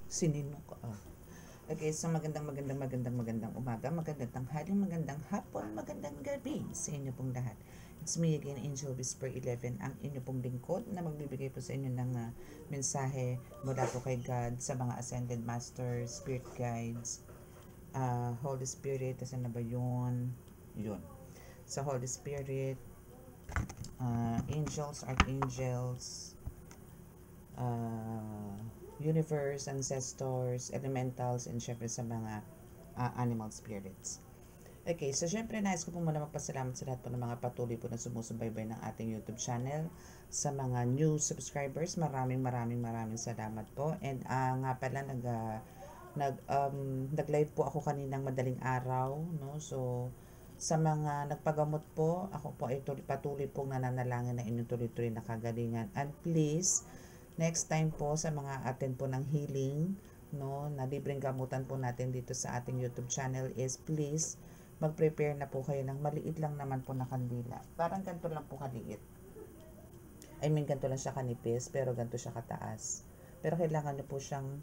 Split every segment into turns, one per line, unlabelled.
Sinino ka. Okay, so magandang umaga, magandang tanghali, magandang hapon, magandang gabi sa inyo pong lahat. It's me again, Angel Whisper 11, ang inyo pong lingkod na magbibigay po sa inyo ng mensahe mula po kay God sa mga Ascended Masters, Spirit Guides, Holy Spirit, kasi na ba yun? Yun. Sa Holy Spirit, angels, archangels, universe, ancestors, elementals, and syempre sa mga animal spirits. Okay, so syempre nais ko po muna magpasalamat sa lahat po ng mga patuloy po na sumusubaybay ng ating YouTube channel. Sa mga new subscribers, maraming salamat po. And nga pala, nag-live po ako kaninang madaling araw, no? So, sa mga nagpagamot po, ako po ay patuloy pong nananalangin na inyong tuloy-tuloy na kagalingan. And please, next time po sa mga attend po ng healing, no, na libreng gamutan po natin dito sa ating YouTube channel is please mag-prepare na po kayo ng maliit lang naman po na kandila. Parang ganito lang po kaliit. I mean, ganito lang siya kanipis, pero ganito siya kataas. Pero kailangan nyo po siyang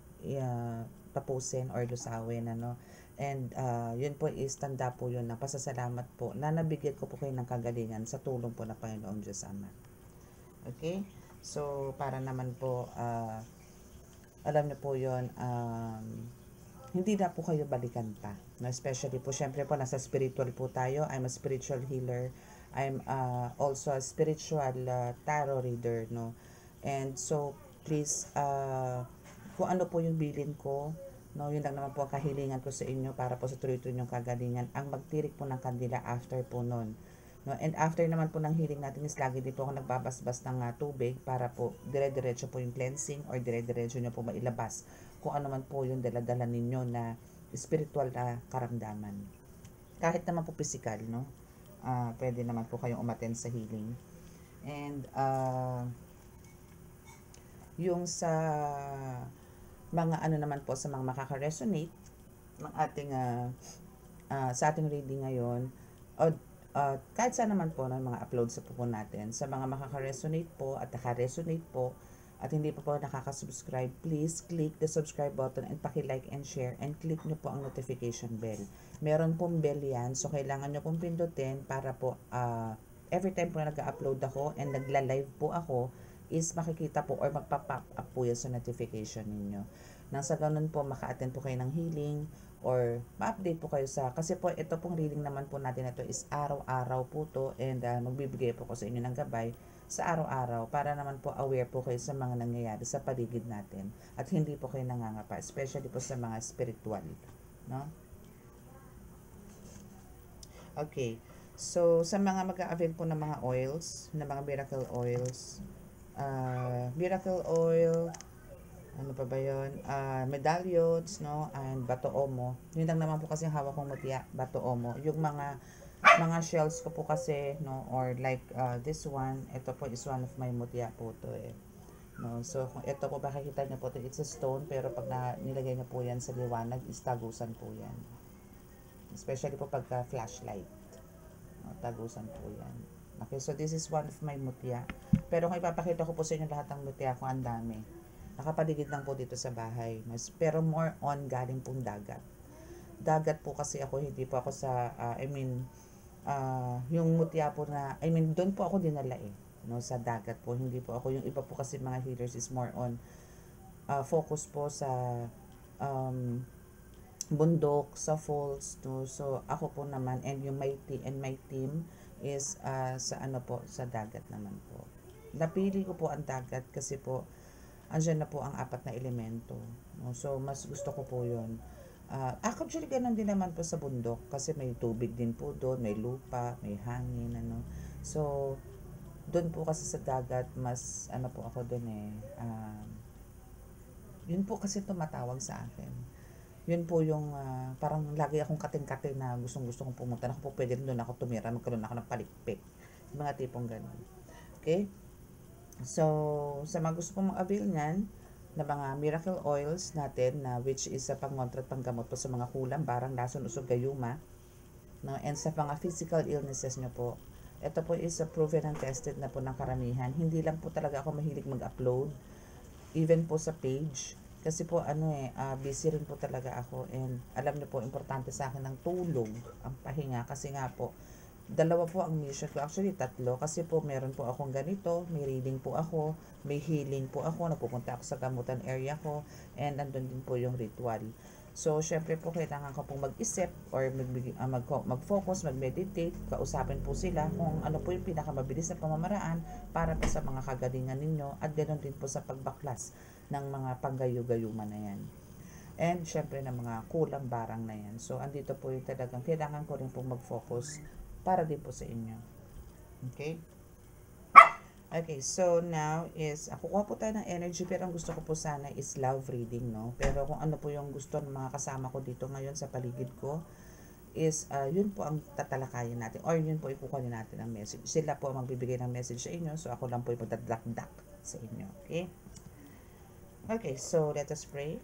tapusin or lusawin, ano. And yun po is tanda po yun na pasasalamat po na nabigyan ko po kayo ng kagalingan sa tulong po na Panginoong Diyos Ama. Okay? So, para naman po, alam niyo po yun, hindi na po kayo balikan pa. No? Especially po, syempre po, nasa spiritual po tayo. I'm a spiritual healer. I'm also a spiritual tarot reader, no? And so, please, kung ano po yung bilin ko, no, yun lang naman po ang kahilingan ko sa inyo para po sa tuloy-tuloy yung kagalingan. Ang magtirik po ng kandila after po nun. No, and after naman po ng healing natin is lagi din po ako nagbabasbas ng tubig para po dire-diretso po yung cleansing or dire-diretso nyo po mailabas kung ano man po yung dala-dala ninyo na spiritual na karamdaman. Kahit naman po physical, no? Pwede naman po kayong umattend sa healing. And yung sa mga ano naman po sa mga makaka-resonate ng ating sa ating reading ngayon, kahit saan naman po ng mga uploads po natin, sa mga makaka-resonate po at naka-resonate po at hindi pa po nakaka-subscribe, please click the subscribe button and paki-like and share and click nyo po ang notification bell. Meron pong bell yan, so kailangan nyo pong pindutin para po every time po na nag-upload ako and nagla-live po ako is makikita po or magpa-pop up po yan sa notification ninyo. Nang sa ganun po, maka-attend po kayo ng healing or ma-update po kayo sa, kasi po ito pong reading naman po natin ito is araw-araw po to and magbibigay po ko sa inyo ng gabay sa araw-araw para naman po aware po kayo sa mga nangyayari sa paligid natin at hindi po kayo nangangapa, especially po sa mga spiritual, no? Okay, so sa mga mag-a-avail po ng mga oils, ng mga miracle oil, ano pa ba yun, medallions, no, and bato omo. Yun lang naman po kasi hawak kong mutya, bato omo. Yung mga shells ko po kasi, no, or like this one, ito po is one of my mutya po to eh. No, so kung ito po makikita niyo po to, it's a stone, pero pag nilagay niyo po yan sa liwanag, is tagusan po yan. Especially po pagka flashlight. No, tagusan po yan. Okay, so this is one of my mutya. Pero kung ipapakita ko po sa inyo lahat ng mutya ko, ang dami. Nakapaligid lang po dito sa bahay. Pero more on galing pong dagat. Dagat po kasi ako, hindi po ako sa, yung mutya po na, doon po ako dinala eh. No, sa dagat po, hindi po ako. Yung iba po kasi mga healers is more on focus po sa bundok, sa falls. No? So, ako po naman, and my team is sa ano po, sa dagat naman po. Napili ko po ang dagat kasi po, andyan na po ang 4 na elemento. No? So, mas gusto ko po yun. Actually, ganun din naman po sa bundok kasi may tubig din po doon, may lupa, may hangin, ano. So, doon po kasi sa dagat, mas, ano po ako doon eh, yun po kasi tumatawag sa akin. Yun po yung, parang lagi akong kating-kating na gustong-gusto kong pumunta. Ako po pwede rin doon ako tumira, magkaroon ako ng palikpik. Yung mga tipong ganun. Okay? So, sa mga gusto pong mag-avail niyan, na mga miracle oils natin, na which is sa pangontra at panggamot po sa mga kulang, barang, lason, usog, gayuma, no? And sa mga physical illnesses nyo po, ito po is proven and tested na po ng karamihan. Hindi lang po talaga ako mahilig mag-upload, even po sa page, Kasi po busy rin po talaga ako, and alam niyo po importante sa akin ng tulog, ang pahinga, kasi nga po dalawa po ang mission ko. Actually, tatlo. Kasi po, meron po akong ganito, may reading po ako, may healing po ako, napupunta ako sa gamutan area ko, and nandun din po yung ritual. So, syempre po, kailangan ko pong mag-isip or mag-focus, mag-meditate, kausapin po sila kung ano po yung pinakamabilis na pamamaraan para po sa mga kagalingan ninyo, at ganoon din po sa pagbaklas ng mga panggayo-gayuman na yan. And syempre ng mga kulang barang na yan. So, andito po yung talagang kailangan ko rin pong mag-focus para din po sa inyo. Okay? Okay, so now is, kukuha po tayo ng energy, pero ang gusto ko po sana is love reading, no? Pero kung ano po yung gusto ng mga kasama ko dito ngayon sa paligid ko, is yun po ang tatalakayin natin, or yun po ikukunin natin ang message. Sila po ang magbibigay ng message sa inyo, so ako lang po yung magdadakdak sa inyo. Okay? Okay, so let us pray.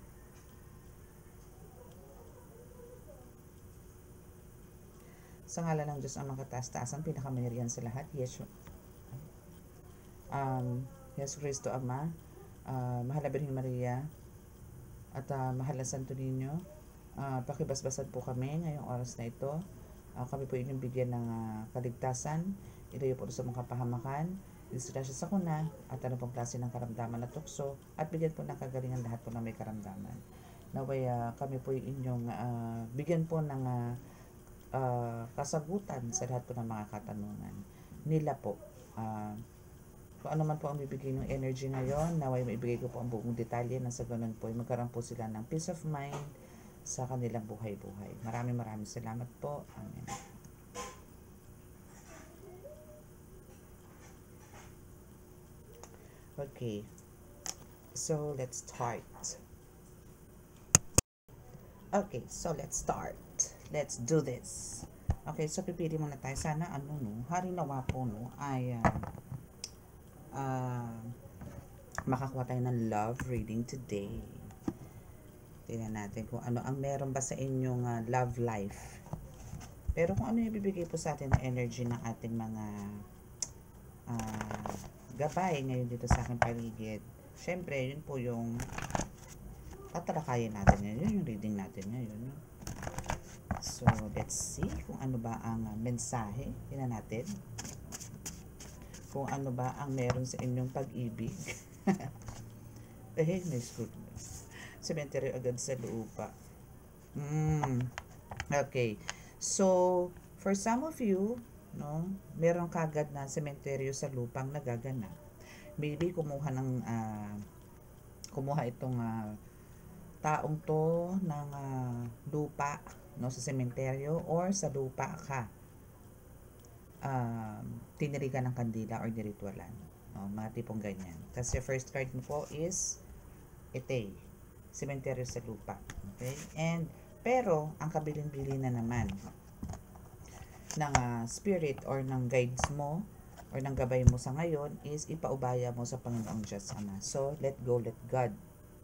Sa ngalan ng Diyos ang makataas-taasan, pinakamangyarihan sa lahat, Yesu Kristo Ama, mahal na Birhen Maria, at mahal na Santo Niño, pakibasbasan po kami ngayong oras na ito. Kami po inyong bigyan ng kaligtasan, ilayo po sa mga kapahamakan, disgrasya sa kuna, at ano pong klase ng karamdaman na tukso, at bigyan po ng kagalingan lahat po na may karamdaman. Naway kami po inyong bigyan po ng kasagutan sa lahat po ng mga katanungan nila po. Kung ano man po ang bibigay ng energy ngayon, naway maibigay ko po ang buong detalye, na sa ganun po magkaroon po sila ng peace of mind sa kanilang buhay-buhay. Maraming salamat po. Amen. Okay. So, let's start. Okay, so let's start. Let's do this. Okay, so pipili muna tayo. Sana Hari nawa po ay makakuha tayo ng love reading today. Tingnan natin kung ano ang meron ba sa inyong love life. Pero kung ano yung bibigay po sa atin ng energy ng ating mga gabay ngayon dito sa aking paligid. Syempre, yun po yung tatalakayin natin ngayon. Yun yung reading natin ngayon. So, let's see kung ano ba ang mensahe. Tingnan natin kung ano ba ang meron sa inyong pag-ibig. Nice goodness. Cemetery agad sa lupa. Okay. So, for some of you, no, meron kagad na sementeryo sa lupang nagaganap. Maybe kumuha itong taong to ng lupa, no, sa sementeryo, or sa lupa ka tinirigan ng kandila or niritualan, no, mga tipong ganyan. Kasi first card mo po is ite, sementeryo sa lupa. Okay? And pero ang kabilin-bilin na naman ng spirit or ng guides mo or ng gabay mo sa ngayon is ipaubaya mo sa Panginoong Diyos Ama. So, let go, let God,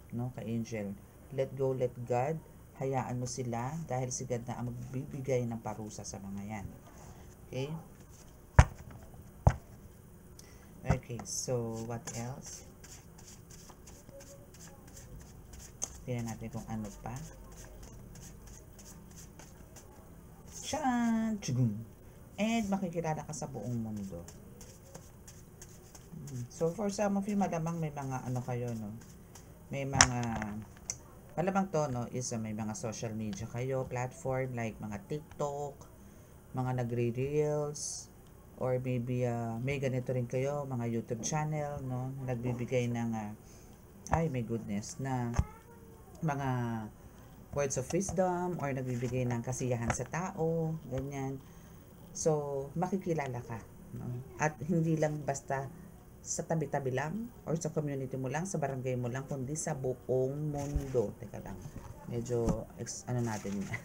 no, ka-angel. Let go, let God. Hayaan mo sila dahil si God na ang magbibigay ng parusa sa mga yan. Okay? Okay, so what else? Tingnan natin kung ano pa. Shan! Chugum! And makikilala ka sa buong mundo. So, for some of you, malamang may mga kayo, no? May mga, malamang to, no, is may mga social media kayo, platform, like mga TikTok, mga nagre-reels, or maybe may ganito rin kayo, mga YouTube channel, no, nagbibigay ng my goodness, na mga words of wisdom, or nagbibigay ng kasiyahan sa tao, ganyan. So, makikilala ka, no? At hindi lang basta sa tabi-tabi lang, or sa community mo lang, sa barangay mo lang, kundi sa buong mundo. Teka lang, medyo natin yan.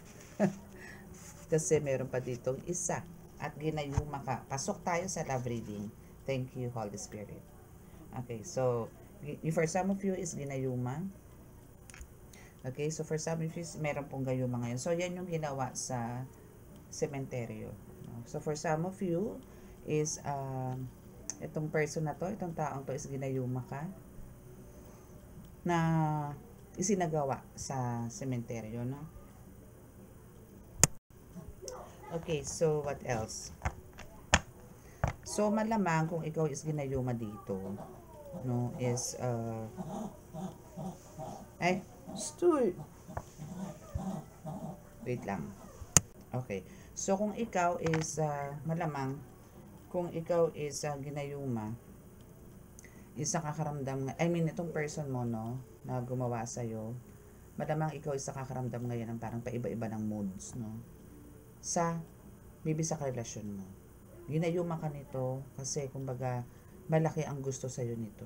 Kasi meron pa ditong isa. At ginayuma ka. Pasok tayo sa love reading. Thank you, Holy Spirit. Okay, so, for some of you is ginayuma. Okay, so for some of you, meron pong gayuma ngayon. So, yan yung ginawa sa sementeryo. So, for some of you is, itong person na to, itong taong to is ginayuma ka. Na, isinagawa sa sementeryo, no? Okay, so what else? So malamang kung ikaw is ginayuma dito, no, is ay, stoy. Wait lang. Okay. So kung ikaw is malamang kung ikaw is ginayuma, is nakakaramdam, I mean itong person mo, no, na gumawa sa'yo, malamang ikaw is nakakaramdam ngayon ng parang paiba-iba ng moods, no, maybe sa karelasyon mo. Ginayuma ka nito kasi kumbaga malaki ang gusto sa'yo nito,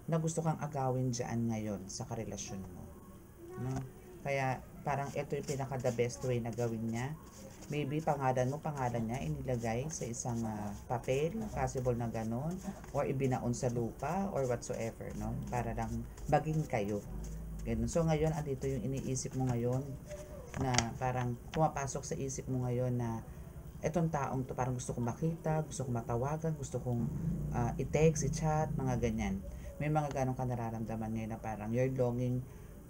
na gusto kang agawin dyan ngayon sa karelasyon mo, no? Kaya parang ito yung pinaka the best way na gawin niya. Maybe pangalan niya inilagay sa isang papel, possible na ganon, or ibinaon sa lupa or whatsoever, no? Para lang maging kayo. Ganun. So ngayon andito yung iniisip mo ngayon na parang pumapasok sa isip mo ngayon na etong taong to parang gusto kong makita, gusto kong matawagan, gusto kong i-text, i-chat, mga ganyan. May mga ganong ka nararamdaman ngayon na parang you're longing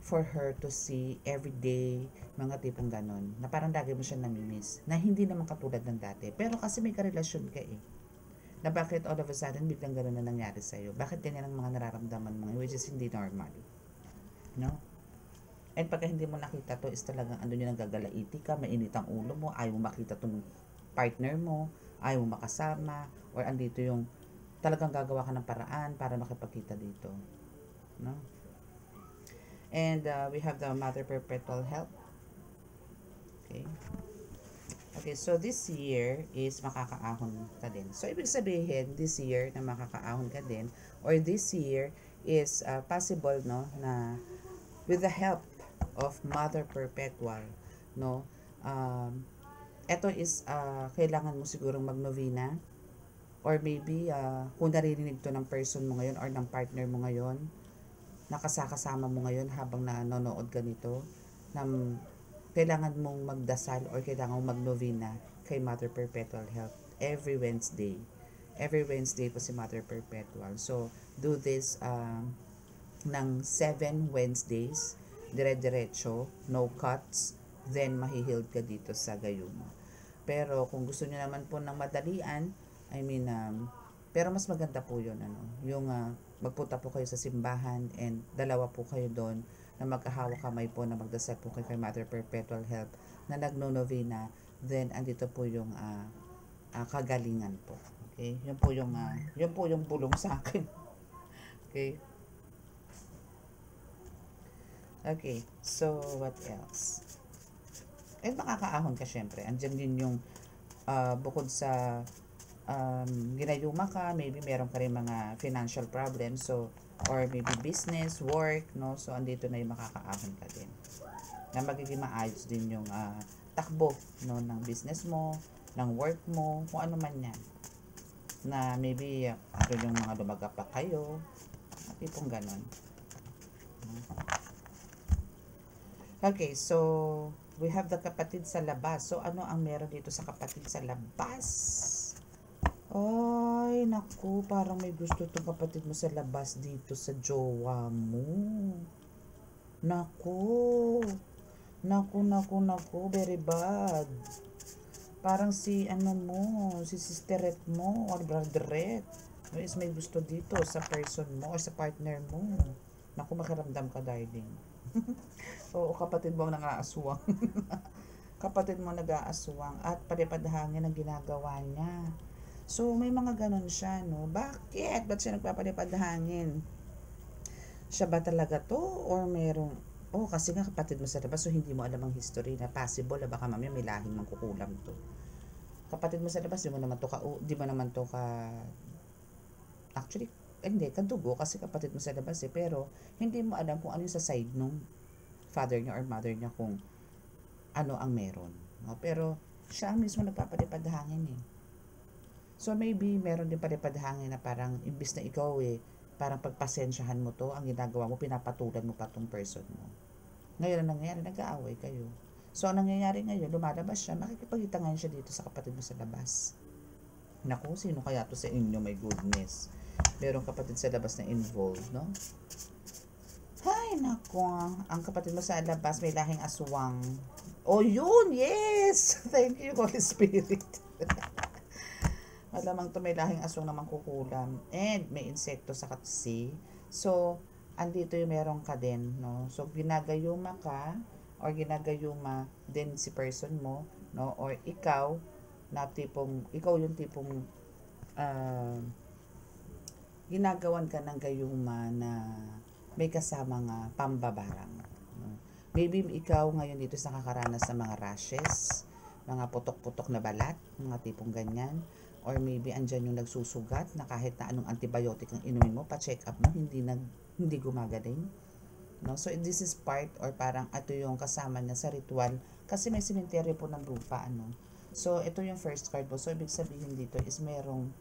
for her to see every day, mga tipong ganon, na parang lagi mo siya namimiss, na hindi naman katulad ng dati, pero kasi may karelasyon ka eh, na bakit all of a sudden biglang ganon na nangyari sa'yo, bakit ganyan ang mga nararamdaman mo, which is hindi normal, no? And pagka hindi mo nakita to, is talagang ano nyo, nagagalaiti ka, mainit ang ulo mo, ayaw mo makita tong partner mo, ayaw mo makasama, or andito yung talagang gagawa ka ng paraan para makipagkita dito, no? And we have the Mother Perpetual Help. Okay. Okay, so this year is makakaahon ka din. So, ibig sabihin, this year na makakaahon ka din, or this year is possible, no, na with the help of Mother Perpetual, no, ito is kailangan mo sigurong magnovena, or maybe kung naririnig to ng person mo ngayon or ng partner mo ngayon, nakasakasama mo ngayon habang nanonood ka nito, na kailangan mong magdasal or kailangan mong magnovena kay Mother Perpetual Help every Wednesday. Every Wednesday po si Mother Perpetual. So, do this ng 7 Wednesdays, dire-diretso, no cuts, then mahihiled ka dito sa Gayuma. Pero kung gusto niyo naman po ng madalian, I mean, pero mas maganda po yun, yung magpunta po kayo sa simbahan and dalawa po kayo doon na magkahawak kamay po na magdasal po kay Mother Perpetual Help na nagno-novena, then andito po yung kagalingan po. Okay? Yun po yung bulong sa akin. Okay? Okay, so what else? And makakaahon ka syempre. Andyan din yung bukod sa ginayuma ka, maybe meron ka rin mga financial problems, so, or maybe business, work, no? So, andito na yung makakaahon ka din. Na magiging maayos din yung takbo, no, ng business mo, ng work mo, kung ano man yan. Na maybe, yung mga lumagap pa kayo, tipong ganon. Okay, so, we have the kapatid sa labas. So, ano ang meron dito sa kapatid sa labas? Ay, naku, parang may gusto itong kapatid mo sa labas dito sa jowa mo. Naku. Naku, very bad. Parang si sisterette mo or brotherette is may gusto dito sa person mo or sa partner mo. Naku, makiramdam ka, darling. Oo, kapatid mo ang nang-aaswang. Kapatid mo nag-aaswang at palipadhangin ang ginagawa niya. So, may mga ganon siya, no? Bakit? Ba't siya nagpapalipad hangin? Siya ba talaga to? Or merong... Oh, kasi nga kapatid mo sa labas, so hindi mo alam ang history na possible na baka mamaya may lahing mangkukulam to. Kapatid mo sa labas, di mo naman to actually, hindi, kadugo kasi kapatid mo sa labas eh. Pero, hindi mo alam kung ano yung sa side nung father niya or mother niya kung ano ang meron. No? Pero, siya ang mismo nagpapalipad hangin eh. So, maybe, meron din palipad hangin na parang, imbis na ikaw parang pagpasensyahan mo to, ang ginagawa mo, pinapatulan mo pa tong person mo. Ngayon, ang nangyayari, nag-aaway kayo. So, ang nangyayari ngayon, lumalabas siya, makikipagkita ngayon siya dito sa kapatid mo sa labas. Naku, sino kaya to sa inyo, my goodness. Merong kapatid sa labas na involved, no? Hay, Ay, nako. Ang kapatid mo sa labas may lahing aswang. Oh, yun! Yes! Thank you, Holy Spirit. Malamang to may lahing aswang naman kukulam. And may insekto sa katsi. So, andito yung meron ka din, no? So, ginagayuma ka or ginagayuma din si person mo, no? Or ikaw, ikaw yung tipong ginagawan ka ng gayuma na may kasamang pambabarang. No? Maybe ikaw ngayon dito sa nakakaranas ng mga rashes, mga putok-putok na balat, mga tipong ganyan. Or maybe andyan yung nagsusugat na kahit na anong antibiotic ang inumin mo, pa-check up mo, hindi gumagaling. No? So this is part or parang ito yung kasama niya sa ritual kasi may sementeryo po ng lupa. Ano? So ito yung first card po. So ibig sabihin dito is merong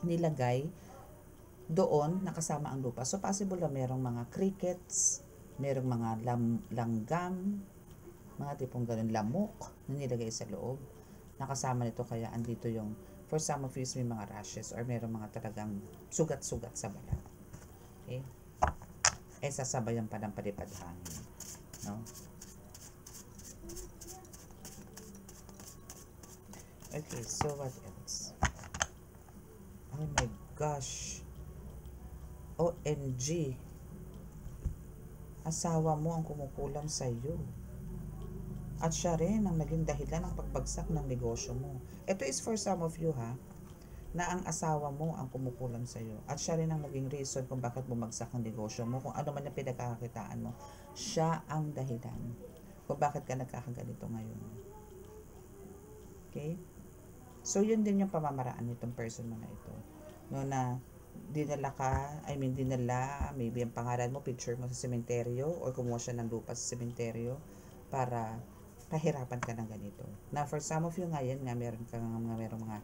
nilagay doon nakasama ang lupa. So possible na merong mga crickets, merong mga langgam, mga tipong ganun, lamok na nilagay sa loob. Nakasama nito kaya andito yung for some of you may mga rashes or merong mga talagang sugat-sugat sa balat. Okay? Sasabayan pa ng palipad hangin. No? Okay, so what else? Oh my gosh. OMG. Asawa mo ang kumukulam sa iyo. At siya rin ang naging dahilan ng pagbagsak ng negosyo mo. Ito is for some of you na ang asawa mo ang kumukulam sa iyo. At siya rin ang naging reason kung bakit bumagsak ang negosyo mo. Kung ano man yung pinagkakakitaan mo, siya ang dahilan kung bakit ka nagkakaganito ngayon. Okay? So, yun din yung pamamaraan nitong person mo na ito. No, na dinala, maybe ang pangalan mo, picture mo sa sementeryo, or kumuha siya ng lupa sa sementeryo para kahirapan ka ng ganito. Na for some of you ngayon nga, merong mga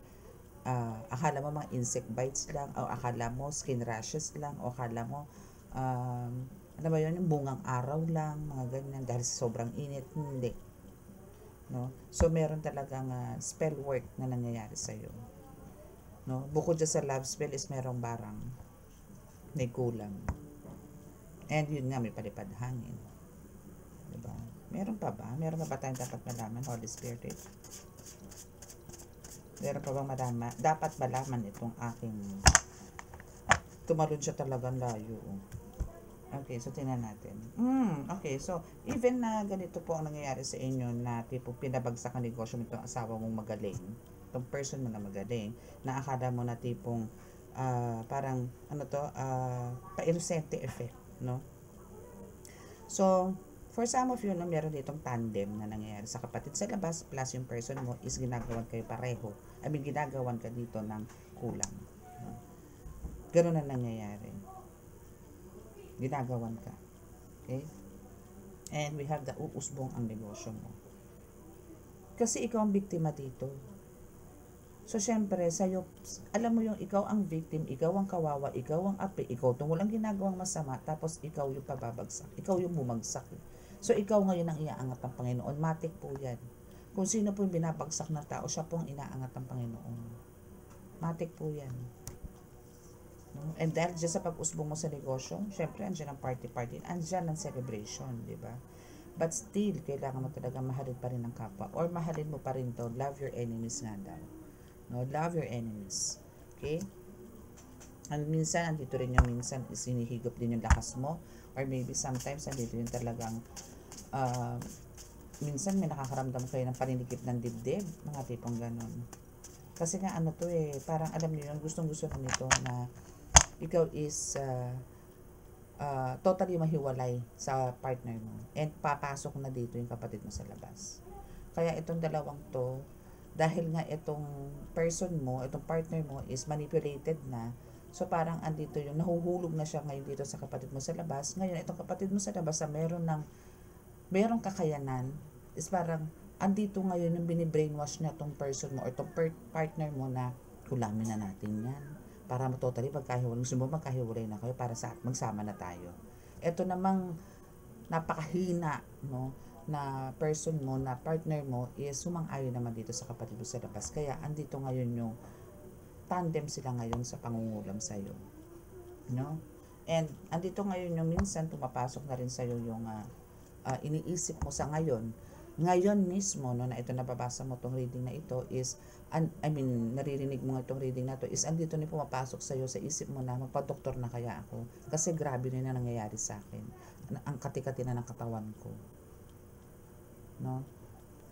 akala mo mga insect bites lang, o akala mo skin rashes lang, o akala mo ano ba yun, yung bungang araw lang, mga ganyan, dahil sa sobrang init. Hindi. No? So, meron talagang spell work na nangyayari sa'yo. No? Bukod dyan sa love spell is merong barang may kulang. And yun nga, may palipad hangin. Diba? Meron pa ba? Meron pa ba tayong dapat malaman, Holy Spirit? Meron pa bang dapat malaman itong aking tumalon siya talagang layo. Okay, so tingnan natin. Okay, so even na ganito po ang nangyayari sa inyo na tipo pinabagsak ang negosyo nitong asawa mong magaling, itong person mo na magaling, na akala mo na tipong parang pa-inosente effect, no? So, for some of you, no, meron ditong tandem na nangyayari sa kapatid sa labas plus yung person mo is ginagawan kayo pareho. Ginagawan ka dito ng kulang. No? Ganun na nangyayari. Ginagawan ka. Okay? And we have the uusbong ang negosyo mo. Kasi ikaw ang biktima dito. So, syempre, sa'yo, alam mo yung ikaw ang victim, ikaw ang kawawa, ikaw ang api, ikaw itong walang ginagawang masama, tapos ikaw yung pababagsak, ikaw yung bumagsak. So, ikaw ngayon ang iaangat ng Panginoon. Matik po yan. Kung sino po yung binabagsak na tao, siya po ang inaangat ng Panginoon. Matik po yan. No? And dahil dyan sa pag-usbong mo sa negosyo, syempre, andyan ang party-party, andyan ang celebration, di ba? But still, kailangan mo talaga mahalin pa rin ang kapwa. Or mahalin mo pa rin to, love your enemies nga daw. No, love your enemies. Okay? And minsan, andito rin yung minsan, sinihigop din yung lakas mo. Or maybe sometimes, andito yung talagang, minsan may nakakaramdam kayo ng paninikip ng dibdib, mga tipong ganun. Kasi nga ano to parang alam niyo yun, gustong-gusto ko nito na ikaw is totally mahiwalay sa partner mo. And papasok na dito yung kapatid mo sa labas. Kaya itong dalawang to, dahil nga itong person mo, itong partner mo is manipulated na, so parang andito yung nahuhulog na siya ngayon dito sa kapatid mo sa labas. Ngayon, itong kapatid mo sa labas na merong kakayanan, is parang andito ngayon yung binibrainwash niya itong person mo or itong partner mo na kulamin na natin yan. Para totally magkahiwalay na kayo para magsama na tayo. Ito namang napakahina, no, na person mo, na partner mo is sumang-ayon naman dito sa kapatid mo sa labas. Kaya andito ngayon yung tandem sila ngayon sa pangungulam sa'yo. No? And andito ngayon yung minsan pumapasok na rin sa'yo yung iniisip mo sa ngayon. Ngayon mismo, no, na ito nababasa mo tong reading na ito is, naririnig mo itong reading na to is andito na pumapasok sa'yo sa isip mo na magpa-doktor na kaya ako. Kasi grabe na nangyayari sa akin. Ang kati-kati na ng katawan ko. No?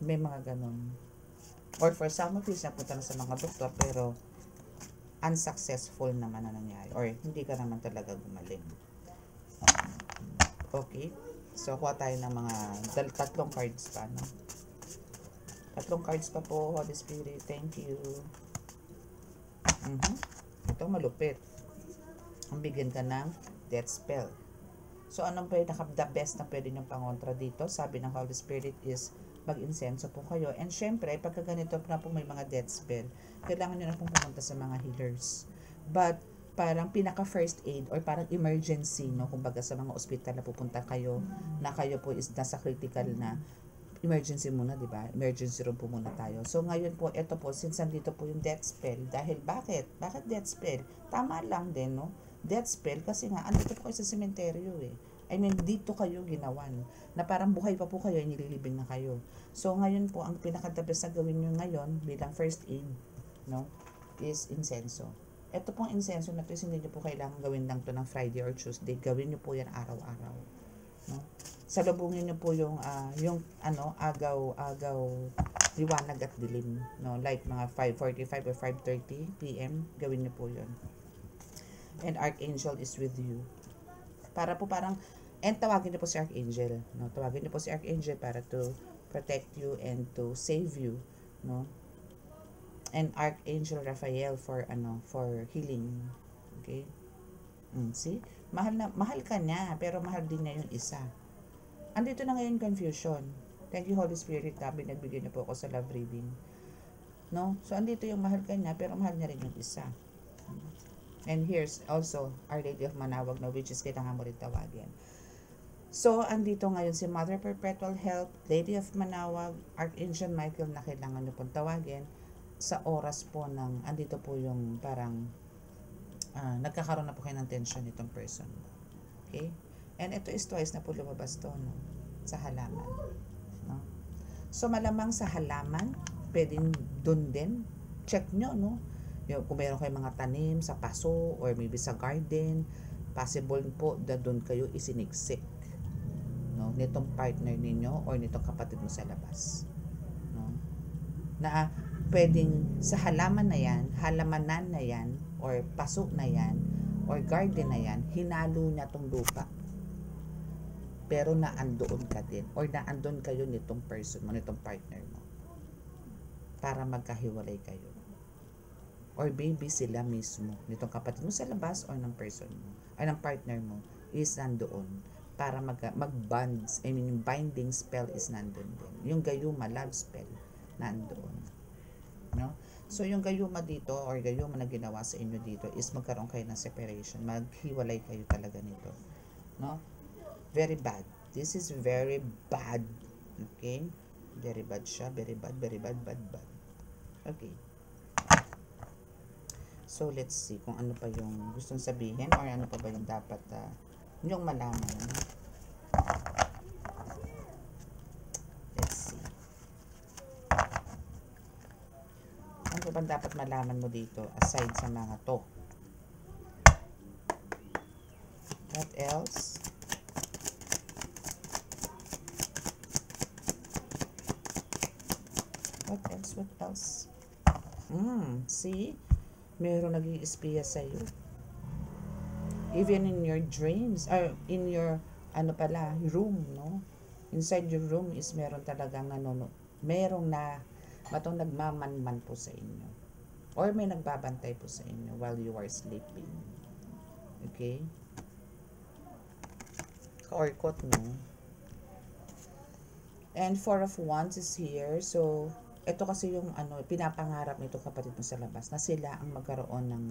May mga ganun. Or for some of you, napunta na sa mga doktor pero unsuccessful naman na nangyari. Or hindi ka naman talaga gumaling. Okay? So, kuha tayo ng mga tatlong cards pa, no? Tatlong cards pa po, Holy Spirit. Thank you. Ito malupit. Ang bigyan ka ng death spell. So, anong pwede the best na pwede niyong pangontra dito? Sabi ng Holy Spirit is mag-insenso po kayo. And syempre, pagka ganito na po may mga death spell, kailangan nyo na pong pumunta sa mga healers. But, parang pinaka first aid or parang emergency, no, kumbaga sa mga ospital na pupunta kayo na kayo po is nasa critical na emergency muna, di ba? Emergency room po muna tayo. So ngayon po, ito po, since nandito po yung death spell, dahil bakit death spell? Tama lang din, no? Death spell kasi nga andito po kayo sa sementeryo eh. Dito kayo ginawan na parang buhay pa po kayo, nililibing na kayo. So ngayon po, ang pinaka-the best na gawin nyo ngayon bilang first aid, no, is insenso. Ito pong insenso na to, hindi nyo po kailangan gawin lang to ng Friday or Tuesday. Gawin nyo po yan araw-araw. No? Salubungin nyo po yung agaw, liwanag at dilim. No? Like mga 5:45 or 5:30 p.m. Gawin nyo po yun. And Archangel is with you. Para po parang, and tawagin nyo po si Archangel. No? Tawagin nyo po si Archangel para to protect you and to save you. No? And Archangel Raphael for healing. Okay? See? Mahal ka niya, pero mahal din niya yung isa. Andito na ngayon confusion. Thank you, Holy Spirit. Nagbigay na po ako sa love reading. No? So, andito yung mahal ka niya, pero mahal niya rin yung isa. And here's also Our Lady of Manawag, no, which is kailangan mo rin tawagin. So, andito ngayon si Mother Perpetual Help, Lady of Manawag, Archangel Michael na kailangan nyo pong tawagin sa oras po ng, andito po yung parang nagkakaroon na po kayo ng tension nitong person. Okay? And ito is twice na po lumabas to, no? Sa halaman. No? So, malamang sa halaman, pwedeng dun din. Check nyo, no? Yung, kung meron kayong mga tanim sa paso or maybe sa garden, possible po na dun kayo isiniksik, no? Nitong partner ninyo or nitong kapatid mo sa labas. No? Na pwedeng sa halaman na yan, halamanan na yan, or paso na yan, or garden na yan, hinalo niya tong lupa. Pero naandoon ka din, or naandun kayo nitong person mo, nitong partner mo. Para magkahiwalay kayo. Or maybe sila mismo, nitong kapatid mo sa labas, or ng person mo, or ng partner mo, is nandoon. Para mag-bonds, yung binding spell is nandun din. Yung gayuma, love spell, nandoon. No? So, yung gayuma dito or gayuma na ginawa sa inyo dito is magkaroon kayo ng separation. Maghiwalay kayo talaga nito. No? Very bad. This is very bad. Okay? Very bad siya. Very bad, bad. Okay. So, let's see kung ano pa yung gustong sabihin or ano pa ba yung dapat yung malaman. Let's see. Ano ba dapat malaman mo dito aside sa mga to? What else? What else? See? Meron nag-i-espiya sa'yo. Even in your dreams, or in your, room, no? Inside your room is meron talagang merong matong nagmamanman po sa inyo. Or may nagbabantay po sa inyo while you are sleeping. Okay? Kaorkot, no? And Four of Wands is here. So, ito kasi yung pinapangarap nito kapatid mo sa labas na sila ang magkaroon ng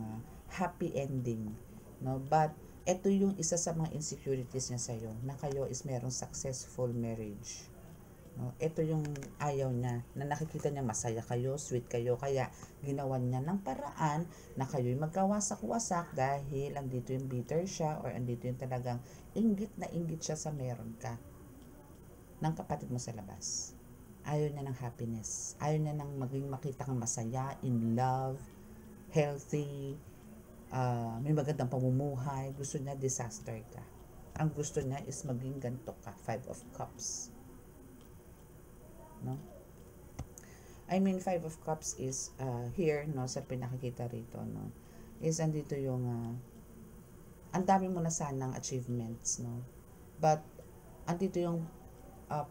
happy ending, no? But ito yung isa sa mga insecurities niya sa'yo na kayo is merong successful marriage, No? Ito yung ayaw niya, na nakikita niya masaya kayo, sweet kayo, kaya ginawa niya ng paraan na kayo'y magkawasak-wasak dahil andito yung bitter siya or andito yung talagang inggit na inggit siya sa meron ka ng kapatid mo sa labas. Ayaw niya ng happiness. Ayaw niya ng maging makita kang masaya, in love, healthy, may magandang pamumuhay. Gusto niya disaster ka. Ang gusto niya is maging ganito ka, 5 of Cups. No? I mean, 5 of Cups is here, no, sa pinakikita rito, no, is andito yung ang dami mo na sanang achievements, no, but andito yung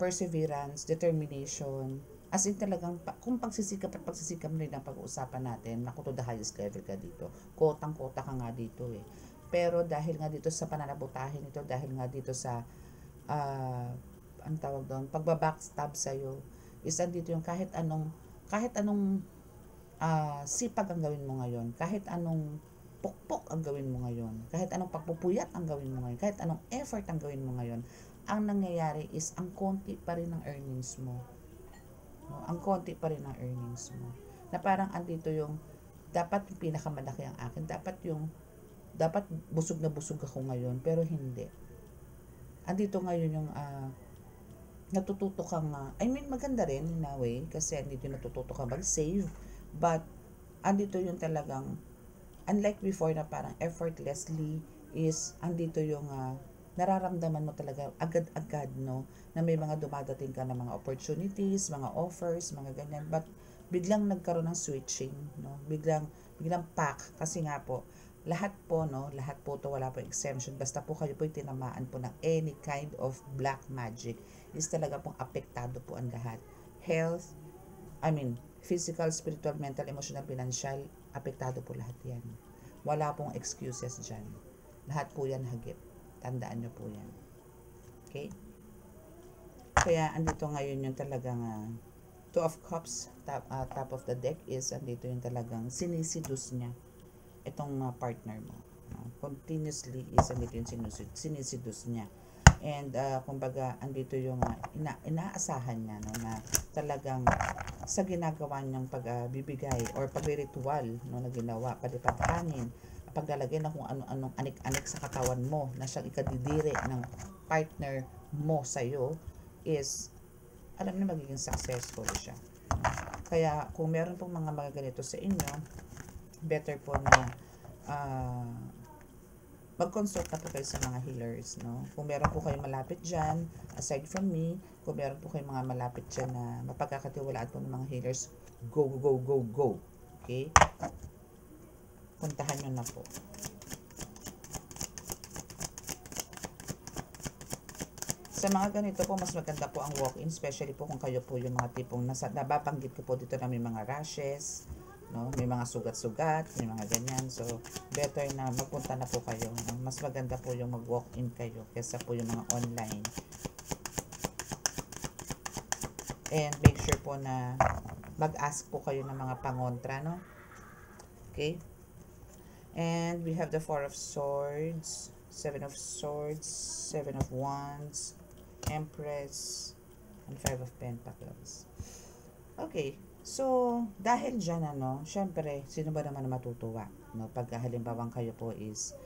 perseverance, determination, as in talagang kung pagsisikap at pagsisikap rin ang pag-uusapan natin, naku, to the highest level ka dito, kotang-kota ka nga dito eh. Pero dahil nga dito sa pananabutahin ito, dahil nga dito sa ang tawag doon, pagbabackstab sa'yo, is andito yung kahit anong sipag ang gawin mo ngayon, kahit anong pukpok ang gawin mo ngayon, kahit anong pagpupuyat ang gawin mo ngayon, kahit anong effort ang gawin mo ngayon, ang nangyayari is ang konti pa rin ng earnings mo. No? Ang konti pa rin ng earnings mo. Na parang andito yung dapat yung pinakamalaki ang akin, dapat busog na busog ako ngayon, pero hindi. Andito ngayon yung natututo kang, I mean, maganda rin in a way, kasi andito yung natututo kang mag-save, but andito yung talagang, unlike before na parang effortlessly, is andito yung nararamdaman mo talaga agad-agad, no, na may mga dumadating ka na mga opportunities, mga offers, mga ganyan, but biglang nagkaroon ng switching, no, biglang pack, kasi nga po, lahat po to, wala po exemption, basta po kayo po tinamaan po ng any kind of black magic, is talaga pong apektado po ang lahat. Health, I mean, physical, spiritual, mental, emotional, financial, apektado po lahat yan. Wala pong excuses dyan. Lahat po yan hagip. Tandaan nyo po yan. Okay? Kaya andito ngayon yung talagang 2 of Cups, top of the deck is andito yung talagang sinisidus niya itong partner mo. Continuously is andito yung sinisidus niya. And kumbaga andito yung inaasahan niya, no, na talagang sa ginagawa niyang pagbibigay or pagritual, no, na ginawa, palipad hangin, paglalagay na kung ano-anong anik-anik sa katawan mo na siyang ikadidiri ng partner mo sa'yo, is alam na magiging successful siya. Kaya kung meron pong mga ganito sa inyo, better po na mag-consult na po kayo sa mga healers, no? Kung meron po kayo malapit dyan, aside from me, kung meron po kayo mga malapit dyan na mapagkakatiwalaan po ng mga healers, go, go, go, go. Okay? Puntahan nyo na po. Sa mga ganito po, mas maganda po ang walk-in, especially po kung kayo po yung mga tipong nababanggit ko po dito na may mga rashes, no, may mga sugat-sugat, may mga ganyan. So, better na magpunta na po kayo. No? Mas maganda po yung mag-walk-in kayo kesa po yung mga online. And make sure po na mag-ask po kayo ng mga pangontra, no? Okay? And we have the 4 of Swords, 7 of Swords, 7 of Wands, Empress, and 5 of Pentacles. Okay. So, dahil dyan, syempre, sino ba naman na matutuwa? No? Pag halimbawang kayo po is,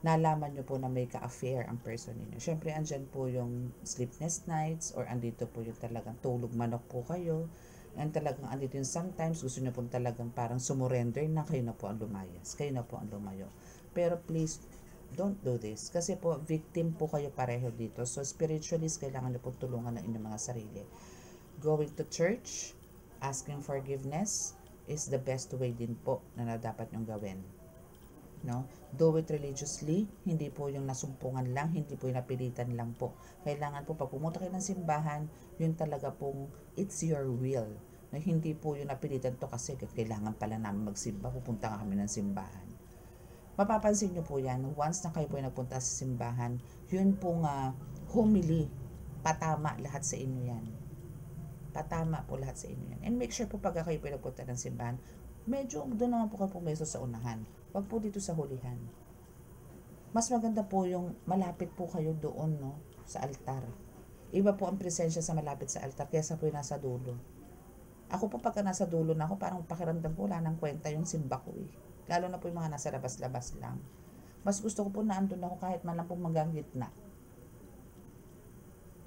nalaman nyo po na may ka-affair ang person ninyo. Syempre, andyan po yung sleepless nights, or andito po yung talagang tulog manok po kayo, and talagang andito yung sometimes, gusto nyo po talagang parang sumurrender na, kayo na po ang lumayas. Kayo na po ang lumayo. Pero please, don't do this. Kasi po, victim po kayo pareho dito. So, spiritualist, kailangan nyo po tulungan ng inyong mga sarili. Going to church, asking forgiveness is the best way din po na dapat nyong gawin. No? Do it religiously, hindi po yung nasumpungan lang, hindi po yung napilitan lang po. Kailangan po pag pumunta kayo ng simbahan, yun talaga pong it's your will. Na hindi po yung napilitan to kasi kailangan pala namin magsimba, pupunta nga kami ng simbahan. Mapapansin nyo po yan, once na kayo po yung nagpunta sa simbahan, yun pong humili, patama lahat sa inyo yan. Patama po lahat sa inyo yan. And make sure po pag kayo po nagpunta ng simbahan, medyo doon naman po kayo pumeso sa unahan. Huwag po dito sa hulihan. Mas maganda po yung malapit po kayo doon, no, sa altar. Iba po ang presensya sa malapit sa altar kaysa po yung nasa dulo. Ako po pagka nasa dulo na ako, parang pakiramdam ko wala nang kwenta yung simba ko eh. Lalo na po yung mga nasa labas-labas lang. Mas gusto ko po na andun ako kahit man lang po magang gitna.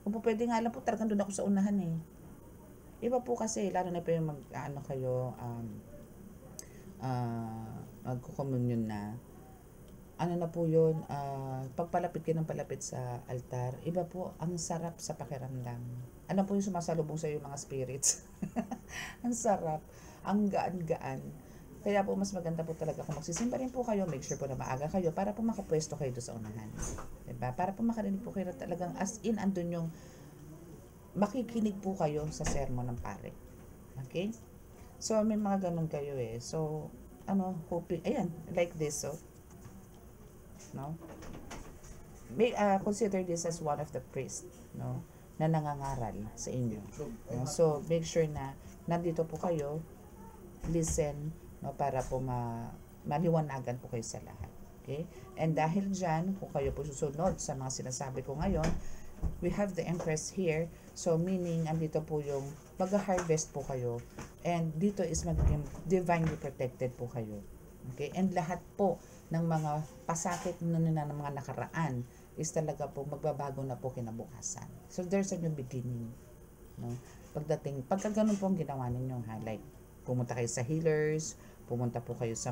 Kung po pwede nga lang po talagang doon ako sa unahan eh. Iba po kasi, lalo na po yung magko-communion na, ano na po yun, pagpalapit kayo ng palapit sa altar, iba po, ang sarap sa pakiramdam. Ano po yung sumasalubong sa iyo mga spirits? Ang sarap, ang gaan-gaan. Kaya po mas maganda po talaga kung magsisimba rin po kayo, make sure po na maaga kayo para po makapwesto kayo doon sa unahan. Diba? Para po makarinig po kayo na talagang as in andun yung makikinig po kayo sa sermon ng pare. Okay? So, may mga ganun kayo eh. So, hoping, ayan, like this, so, no? May, consider this as one of the priest, no? Na nangangaral sa inyo. No? So, make sure na nandito po kayo, listen, no? Para po maliwanagan po kayo sa lahat. Okay? And dahil dyan, kung kayo po susunod sa mga sinasabi ko ngayon, we have the Empress here. So, meaning, andito po yung mag-harvest po kayo. And dito is magiging divinely protected po kayo. Okay? And lahat po ng mga pasakit ng mga nakaraan is talaga po magbabago na po kinabukasan. So, there's a new beginning. No? Pagka ganun po ang ginawa ninyo, ha? Like, pumunta kayo sa healers, pumunta po kayo sa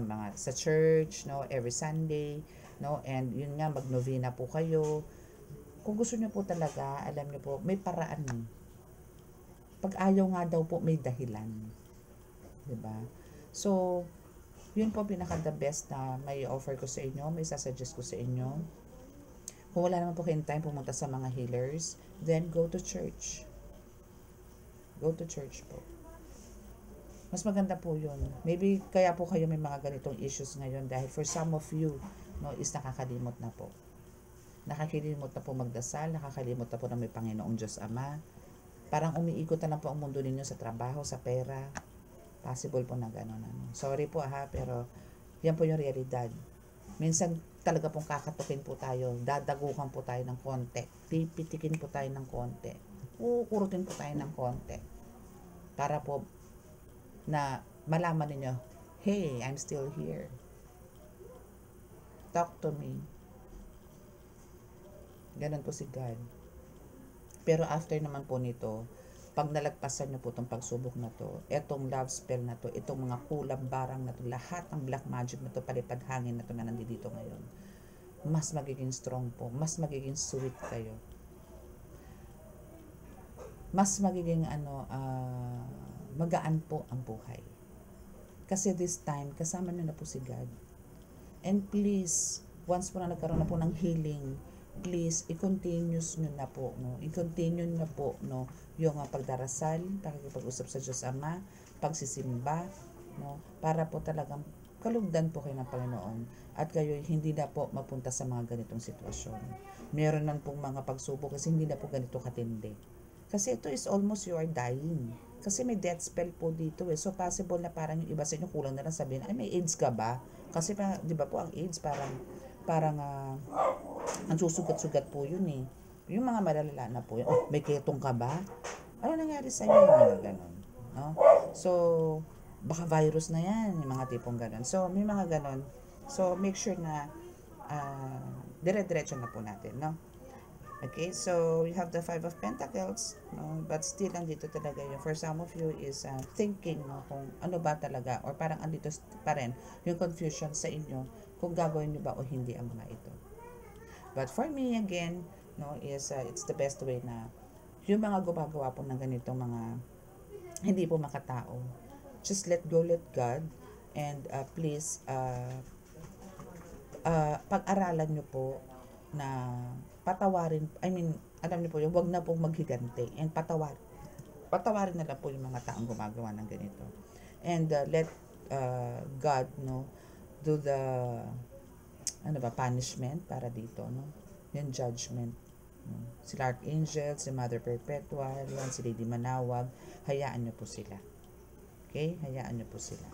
church, no? Every Sunday, no? And yun nga, mag-novena po kayo. Kung gusto niyo po talaga, alam niyo po, may paraan. Pag ayaw nga daw po, may dahilan. Diba? So, yun po pinaka-the best na may offer ko sa inyo, may sasuggest ko sa inyo. Kung wala naman po kayong time pumunta sa mga healers, then go to church. Go to church po. Mas maganda po yun. Maybe kaya po kayo may mga ganitong issues ngayon dahil for some of you, no, is nakakalimot na po. Nakakalimot na po magdasal, nakakalimot na po na may Panginoong Diyos Ama. Parang umiikot na lang po ang mundo ninyo sa trabaho, sa pera. Possible po na gano'n. Sorry po ha, pero yan po yung realidad. Minsan talaga pong kakatukin po tayo, dadagukan po tayo ng konti, pipitikin po tayo ng konti, kukurutin po tayo ng konti. Para po na malaman ninyo, hey, I'm still here. Talk to me. Ganun po si God. Pero after naman po nito, pag nalagpasan nyo po itong pagsubok na to, itong love spell na to, itong mga kulang barang na to, lahat ng black magic na to, palipad hangin na to na nandito ngayon, mas magiging strong po, mas magiging sweet kayo. Mas magiging magaan po ang buhay. Kasi this time, kasama nyo na po si God. And please, once po na nagkaroon na po ng healing, please, i-continuous nyo na po, no? I-continue nyo na po, no? Yung pagdarasal, pakikipag-usap sa Diyos Ama, pagsisimba, no? Para po talagang kalugdan po kayo ng Panginoon at kayo hindi na po mapunta sa mga ganitong sitwasyon. Meron man pong mga pagsubok kasi hindi na po ganito katindi. Kasi ito is almost you are dying. Kasi may death spell po dito eh. So possible na parang yung iba sa inyo kulang na lang sabihin, ay may AIDS ka ba? Kasi di ba po ang AIDS parang ang susugat-sugat po yun eh. Yung mga malalala na po yun, oh, may ketong ka ba? Ano nangyari sa inyo? Mga ganon. No? So, baka virus na yan, yung mga tipong ganon. So, may mga ganon. So, make sure na dire-diretso na po natin, no? Okay, so we have the Five of Pentacles, no? But still, andito talaga yun. For some of you is thinking, no, kung ano ba talaga, or parang andito pa rin yung confusion sa inyo kung gagawin nyo ba o hindi ang mga ito. But for me, again, no, is it's the best way na yung mga gumagawa po ng ganitong mga hindi po makatao, just let go, let God, and please, pag-aralan nyo po na patawarin, alam niyo po yung wag na pong maghiganti, and patawarin na lang po yung mga taong gumagawa ng ganito. And let God, no, do the punishment para dito, no? Yung judgment. No? Sila Archangel, si Mother Perpetual, yan, si Lady Manawag, hayaan nyo po sila. Okay? Hayaan nyo po sila.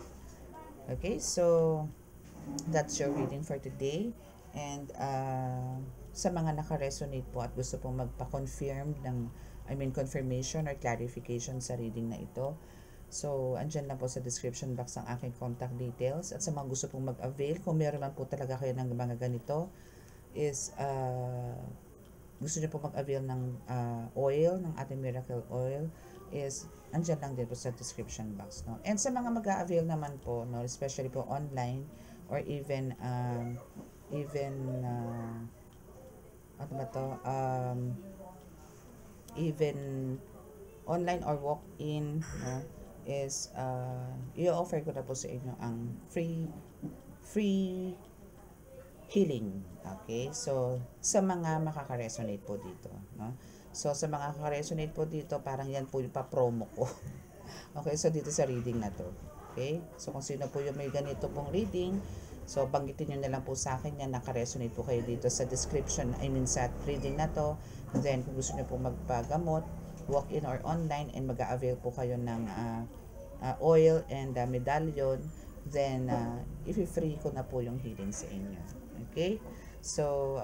Okay? So, that's your reading for today. And, sa mga naka-resonate po at gusto pong magpa-confirm ng, confirmation or clarification sa reading na ito. So, andyan lang po sa description box ang aking contact details. At sa mga gusto pong mag-avail, kung meron man po talaga kayo ng mga ganito, is gusto niyo po mag-avail ng oil, ng ating miracle oil, is andyan lang din po sa description box, no? And sa mga mag-a-avail naman po, no, especially po online or even ano ba to, even online or walk-in, no, is i-offer ko na po sa inyo ang free healing. Okay? So, sa mga makaka-resonate po dito, no? So, sa mga makaka-resonate po dito, parang yan po yung pa-promo ko. Okay? So, dito sa reading na to. Okay? So, kung sino po yung may ganito pong reading, so, banggitin nyo na lang po sa akin yan, naka-resonate po kayo dito sa description, sa reading na to. And then, kung gusto nyo po magpagamot, walk-in or online, and mag-a-avail po kayo ng oil and medallion, then i-free ko na po yung healing sa inyo. Okay? So,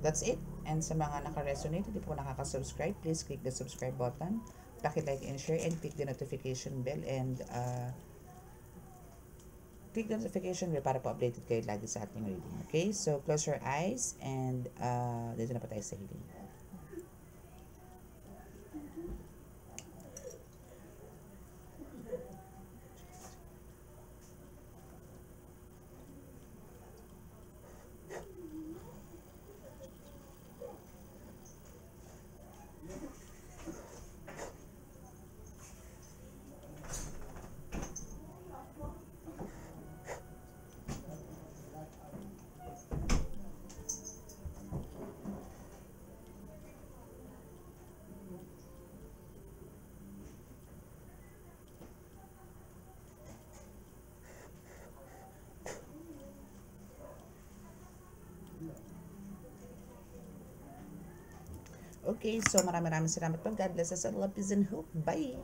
that's it. And sa mga naka-resonate, hindi po nakaka-subscribe, please click the subscribe button, paki-like and share, and click the notification bell, and click the notification bell para po updated kayo lagi sa ating reading. Okay? So, close your eyes, and dito na po tayo sa healing. Okay, so maraming salamat po. God bless us and love, peace, and hope. Bye!